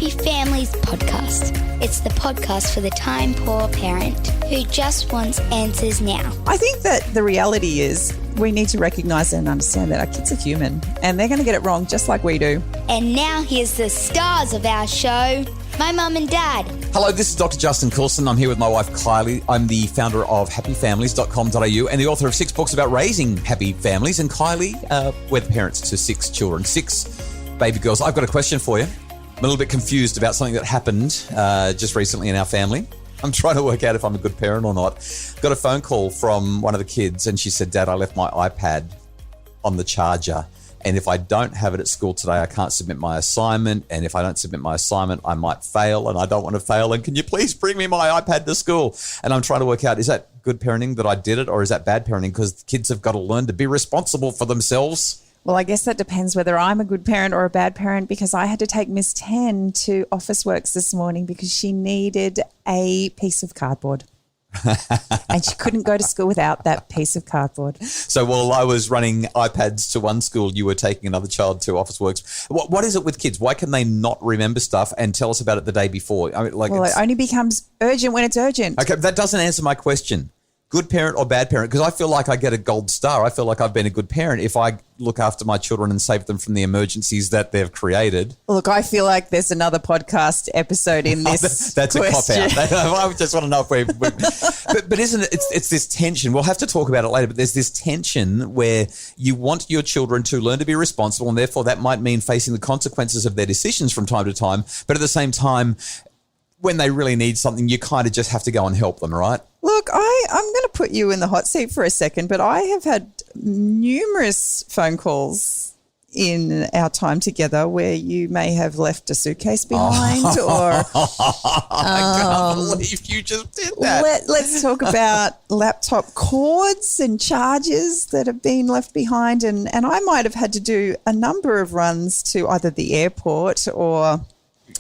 Happy Families podcast. It's the podcast for the time-poor parent who just wants answers now. I think that the reality is we need to recognise and understand that our kids are human and they're going to get it wrong just like we do. And now here's the stars of our show, my mum and dad. Hello, this is Dr. Justin Coulson. I'm here with my wife, Kylie. I'm the founder of happyfamilies.com.au and the author of 6 books about raising happy families. And Kylie, we're the parents to 6 children, 6 baby girls. I've got a question for you. I'm a little bit confused about something that happened just recently in our family. I'm trying to work out if I'm a good parent or not. Got a phone call from one of the kids and she said, Dad, I left my iPad on the charger. And if I don't have it at school today, I can't submit my assignment. And if I don't submit my assignment, I might fail and I don't want to fail. And can you please bring me my iPad to school? And I'm trying to work out, is that good parenting that I did it or is that bad parenting? Because kids have got to learn to be responsible for themselves. Well, I guess that depends whether I'm a good parent or a bad parent, because I had to take Miss 10 to Officeworks this morning because she needed a piece of cardboard. And she couldn't go to school without that piece of cardboard. So while I was running iPads to one school, you were taking another child to Officeworks. What is it with kids? Why can they not remember stuff and tell us about it the day before? I mean, Well, it only becomes urgent when it's urgent. Okay, that doesn't answer my question. Good parent or bad parent? Because I feel like I get a gold star. I feel like I've been a good parent if I look after my children and save them from the emergencies that they've created. Look, I feel like there's another podcast episode in this. That's question. A cop-out. I just want to know if we're but isn't it? It's this tension. We'll have to talk about it later. But there's this tension where you want your children to learn to be responsible, and therefore that might mean facing the consequences of their decisions from time to time. But at the same time, when they really need something, you kind of just have to go and help them, right? Look, I'm going to put you in the hot seat for a second, but I have had numerous phone calls in our time together where you may have left a suitcase behind or... I can't believe you just did that. Let's talk about laptop cords and chargers that have been left behind. And I might have had to do a number of runs to either the airport or...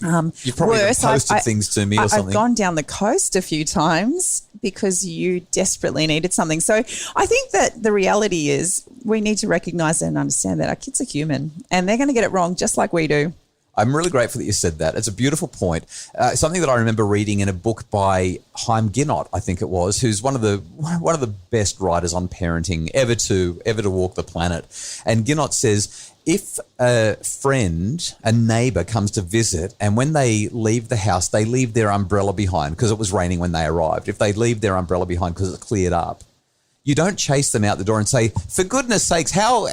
You've probably posted things to me or something. I've gone down the coast a few times because you desperately needed something. So I think that the reality is we need to recognise and understand that our kids are human and they're going to get it wrong just like we do. I'm really grateful that you said that. It's a beautiful point. Something that I remember reading in a book by Chaim Ginnott, I think it was, who's one of the best writers on parenting ever to walk the planet. And Ginnott says, if a friend, a neighbour comes to visit and when they leave the house, they leave their umbrella behind because it was raining when they arrived. If they leave their umbrella behind because it's cleared up, you don't chase them out the door and say, for goodness sakes, how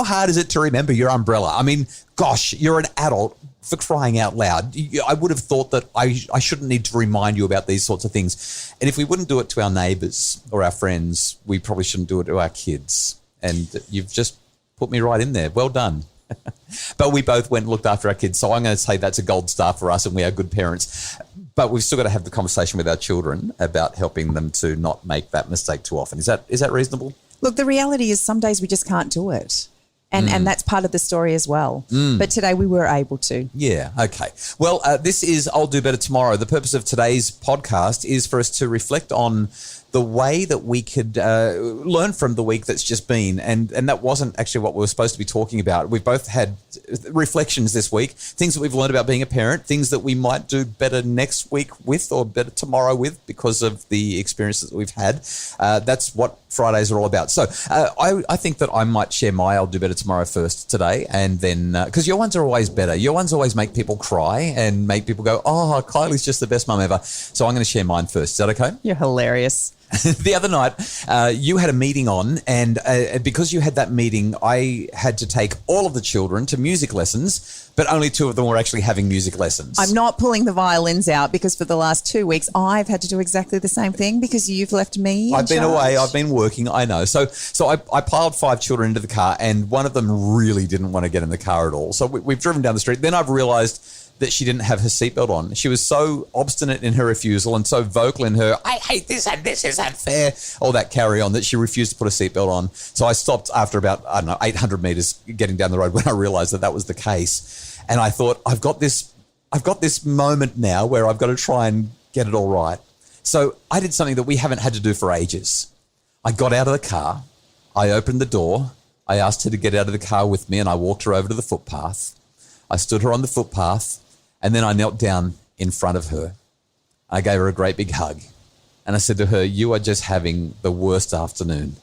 hard is it to remember your umbrella? I mean, gosh, you're an adult, for crying out loud. I would have thought that I shouldn't need to remind you about these sorts of things. And if we wouldn't do it to our neighbours or our friends, we probably shouldn't do it to our kids. And you've just put me right in there. Well done. But we both went and looked after our kids. So I'm going to say that's a gold star for us and we are good parents. But we've still got to have the conversation with our children about helping them to not make that mistake too often. Is that reasonable? Look, the reality is some days we just can't do it. And that's part of the story as well. But today we were able to. Yeah, okay. Well, this is I'll Do Better Tomorrow. The purpose of today's podcast is for us to reflect on the way that we could learn from the week that's just been. And that wasn't actually what we were supposed to be talking about. We've both had reflections this week, things that we've learned about being a parent, things that we might do better next week with or better tomorrow with because of the experiences that we've had. That's what Fridays are all about. So I think that I might share my I'll Do Better Tomorrow first today, and then because your ones are always better. Your ones always make people cry and make people go, oh, Kylie's just the best mum ever. So I'm going to share mine first. Is that okay? You're hilarious. The other night, you had a meeting on, and because you had that meeting, I had to take all of the children to music lessons, but only 2 of them were actually having music lessons. I'm not pulling the violins out because for the last 2 weeks, I've had to do exactly the same thing because you've left me in I've been charge. away. I've been working. I know. So I piled 5 children into the car, and one of them really didn't want to get in the car at all. So we've driven down the street. Then I've realised that she didn't have her seatbelt on. She was so obstinate in her refusal and so vocal in her, I hate this and this is unfair, all that carry on, that she refused to put a seatbelt on. So I stopped after about, 800 metres getting down the road when I realised that was the case. And I thought, I've got this moment now where I've got to try and get it all right. So I did something that we haven't had to do for ages. I got out of the car, I opened the door, I asked her to get out of the car with me, and I walked her over to the footpath. I stood her on the footpath, And then I knelt down in front of her. I gave her a great big hug. And I said to her, you are just having the worst afternoon.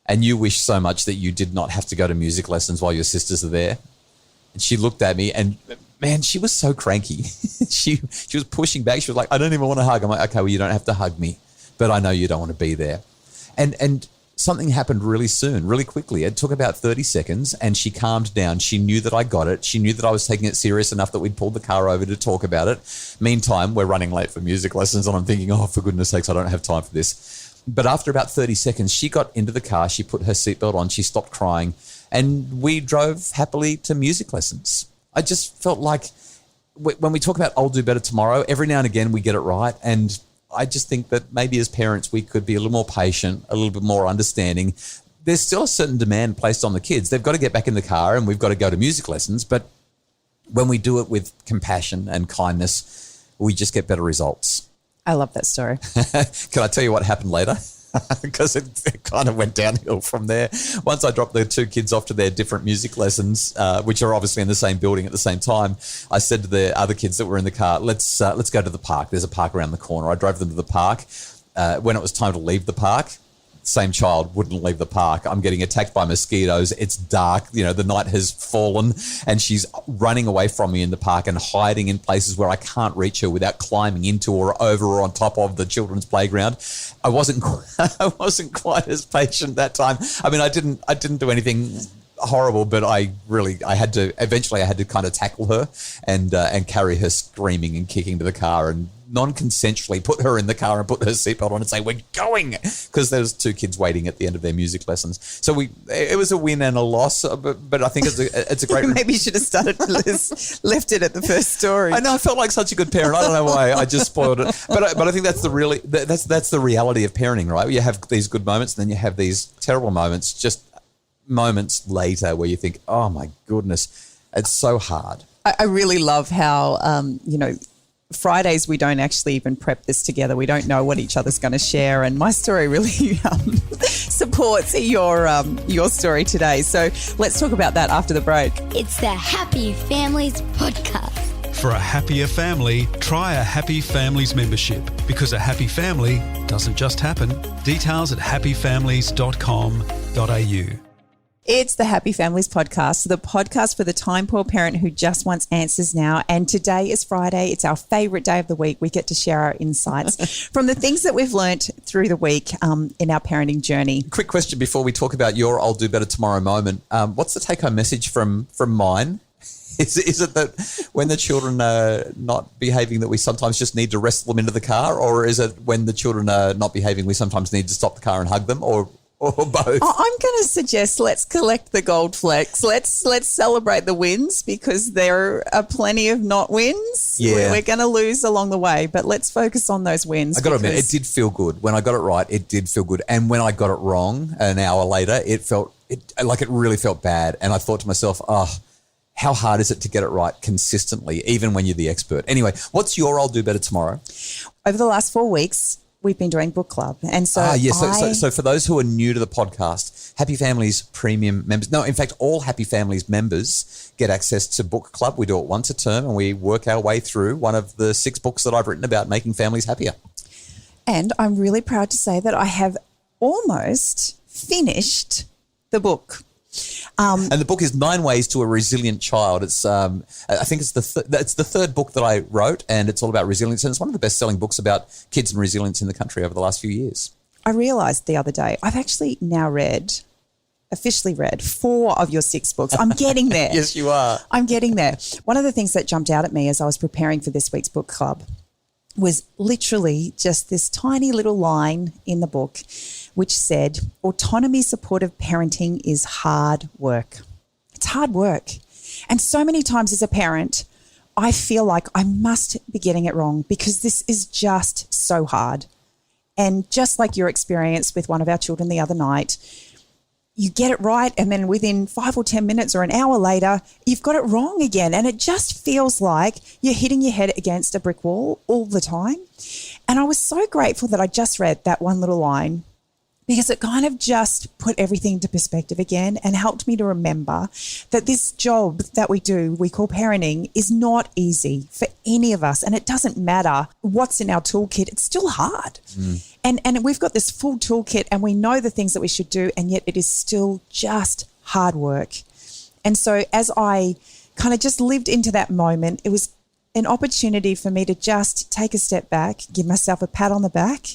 And you wish so much that you did not have to go to music lessons while your sisters are there. And she looked at me and, man, she was so cranky. She was pushing back. She was like, I don't even want to hug. I'm like, okay, well, you don't have to hug me, but I know you don't want to be there. And something happened really soon, really quickly. It took about 30 seconds and she calmed down. She knew that I got it. She knew that I was taking it serious enough that we'd pulled the car over to talk about it. Meantime, we're running late for music lessons and I'm thinking, oh, for goodness sakes, I don't have time for this. But after about 30 seconds, she got into the car. She put her seatbelt on. She stopped crying and we drove happily to music lessons. I just felt like when we talk about I'll do better tomorrow, every now and again we get it right. And I just think that maybe as parents, we could be a little more patient, a little bit more understanding. There's still a certain demand placed on the kids. They've got to get back in the car and we've got to go to music lessons. But when we do it with compassion and kindness, we just get better results. I love that story. Can I tell you what happened later? Because it kind of went downhill from there. Once I dropped the two kids off to their different music lessons, which are obviously in the same building at the same time, I said to the other kids that were in the car, let's go to the park. There's a park around the corner. I drove them to the park. When it was time to leave the park, same child wouldn't leave the park. I'm getting attacked by mosquitoes. It's dark. You know, the night has fallen and she's running away from me in the park and hiding in places where I can't reach her without climbing into or over or on top of the children's playground. I wasn't quite as patient that time. I mean, I didn't do anything horrible, but I had to kind of tackle her and carry her screaming and kicking to the car and non-consensually put her in the car and put her seatbelt on and say, we're going, because there was two kids waiting at the end of their music lessons. So it was a win and a loss, but I think it's a great... Maybe you should have left it at the first story. I know, I felt like such a good parent. I don't know why I just spoiled it. But I think that's the reality of parenting, right? You have these good moments and then you have these terrible moments, just moments later where you think, oh my goodness, it's so hard. I really love how, Fridays we don't actually even prep this together. We don't know what each other's going to share. And my story really supports your story today. So let's talk about that after the break. It's the Happy Families Podcast. For a happier family, try a Happy Families membership, because a happy family doesn't just happen. Details at happyfamilies.com.au. It's the Happy Families Podcast, the podcast for the time-poor parent who just wants answers now. And today is Friday. It's our favourite day of the week. We get to share our insights from the things that we've learnt through the week in our parenting journey. Quick question before we talk about your I'll do better tomorrow moment. What's the take-home message from mine? Is it that when the children are not behaving that we sometimes just need to wrestle them into the car, or is it when the children are not behaving we sometimes need to stop the car and hug them, or both? I'm going to suggest let's collect the gold flecks. Let's celebrate the wins, because there are plenty of not wins. Yeah. We're going to lose along the way, but let's focus on those wins. I got to admit, it did feel good. When I got it right, it did feel good. And when I got it wrong an hour later, it really felt bad. And I thought to myself, how hard is it to get it right consistently, even when you're the expert? Anyway, what's your I'll do better tomorrow? Over the last 4 weeks, we've been doing book club. And so So for those who are new to the podcast, Happy Families premium members, no, in fact, all Happy Families members get access to book club. We do it once a term and we work our way through one of the 6 books that I've written about making families happier. And I'm really proud to say that I have almost finished the book. And the book is 9 Ways to a Resilient Child. It's, I think it's the third book that I wrote, and it's all about resilience. And it's one of the best-selling books about kids and resilience in the country over the last few years. I realised the other day, I've actually now officially read 4 of your 6 books. I'm getting there. Yes, you are. I'm getting there. One of the things that jumped out at me as I was preparing for this week's book club was literally just this tiny little line in the book which said, autonomy supportive parenting is hard work. It's hard work. And so many times as a parent, I feel like I must be getting it wrong because this is just so hard. And just like your experience with one of our children the other night, you get it right and then within 5 or 10 minutes or an hour later, you've got it wrong again. And it just feels like you're hitting your head against a brick wall all the time. And I was so grateful that I just read that one little line because it kind of just put everything into perspective again and helped me to remember that this job that we do, we call parenting, is not easy for any of us. And it doesn't matter what's in our toolkit, it's still hard. And we've got this full toolkit and we know the things that we should do, and yet it is still just hard work. And so as I kind of just lived into that moment, it was an opportunity for me to just take a step back, give myself a pat on the back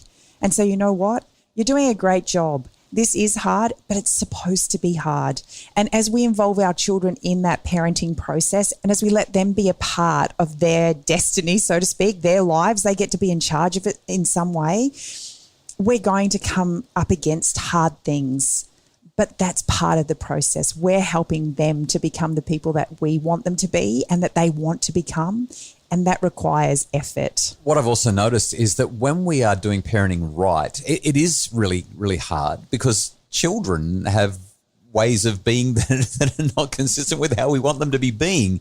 and say, you know what? You're doing a great job. This is hard, but it's supposed to be hard. And as we involve our children in that parenting process, and as we let them be a part of their destiny, so to speak, their lives, they get to be in charge of it in some way, we're going to come up against hard things. But that's part of the process. We're helping them to become the people that we want them to be and that they want to become. And that requires effort. What I've also noticed is that when we are doing parenting right, it is really, really hard because children have ways of being that are not consistent with how we want them to be being.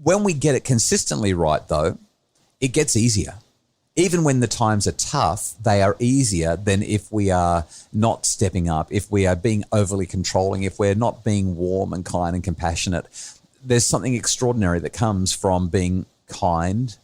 When we get it consistently right, though, it gets easier. Even when the times are tough, they are easier than if we are not stepping up, if we are being overly controlling, if we're not being warm and kind and compassionate. There's something extraordinary that comes from being kind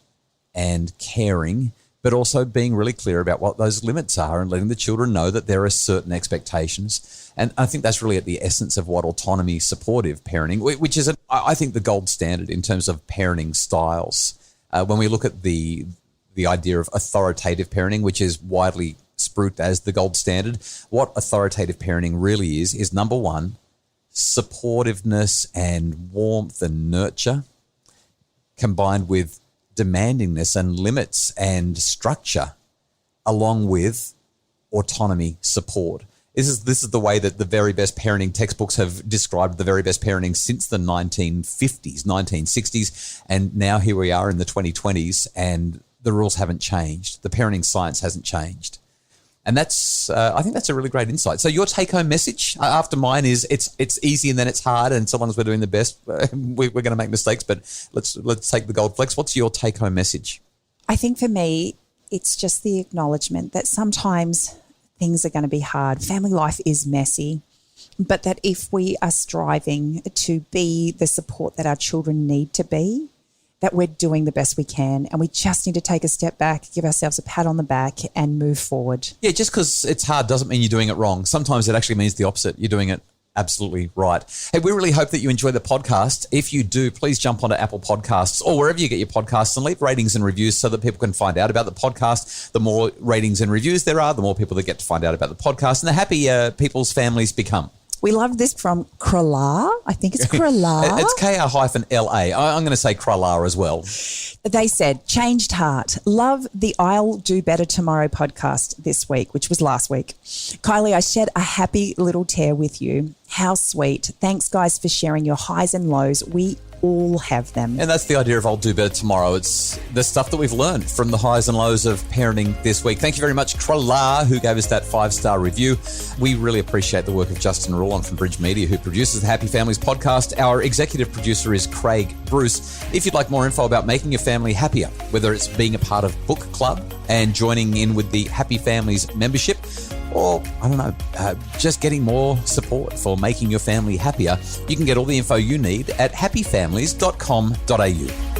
and caring, but also being really clear about what those limits are and letting the children know that there are certain expectations. And I think that's really at the essence of what autonomy supportive parenting, which is, I think, the gold standard in terms of parenting styles. When we look at the idea of authoritative parenting, which is widely spruiked as the gold standard, what authoritative parenting really is number one, supportiveness and warmth and nurture, combined with demandingness and limits and structure, along with autonomy support. This is the way that the very best parenting textbooks have described the very best parenting since the 1950s, 1960s, and now here we are in the 2020s, and the rules haven't changed. The parenting science hasn't changed. And that's, I think that's a really great insight. So your take-home message after mine is it's easy and then it's hard, and so long as we're doing the best, we're going to make mistakes, but let's take the gold flex. What's your take-home message? I think for me, it's just the acknowledgement that sometimes things are going to be hard. Family life is messy, but that if we are striving to be the support that our children need to be, that we're doing the best we can, and we just need to take a step back, give ourselves a pat on the back and move forward. Yeah, just because it's hard doesn't mean you're doing it wrong. Sometimes it actually means the opposite. You're doing it absolutely right. Hey, we really hope that you enjoy the podcast. If you do, please jump onto Apple Podcasts or wherever you get your podcasts and leave ratings and reviews so that people can find out about the podcast. The more ratings and reviews there are, the more people that get to find out about the podcast, and the happier people's families become. We love this from Krala. I think it's Krala. It's KR-LA. I'm going to say Krala as well. They said, changed heart. Love the I'll Do Better Tomorrow podcast this week, which was last week. Kylie, I shed a happy little tear with you. How sweet. Thanks, guys, for sharing your highs and lows. We all have them. And that's the idea of I'll Do Better Tomorrow. It's the stuff that we've learned from the highs and lows of parenting this week. Thank you very much, Krala, who gave us that 5-star review. We really appreciate the work of Justin Rulon from Bridge Media, who produces the Happy Families podcast. Our executive producer is Craig Bruce. If you'd like more info about making your family happier, whether it's being a part of Book Club and joining in with the Happy Families membership, or, I don't know, just getting more support for making your family happier, you can get all the info you need at happyfamilies.com.au.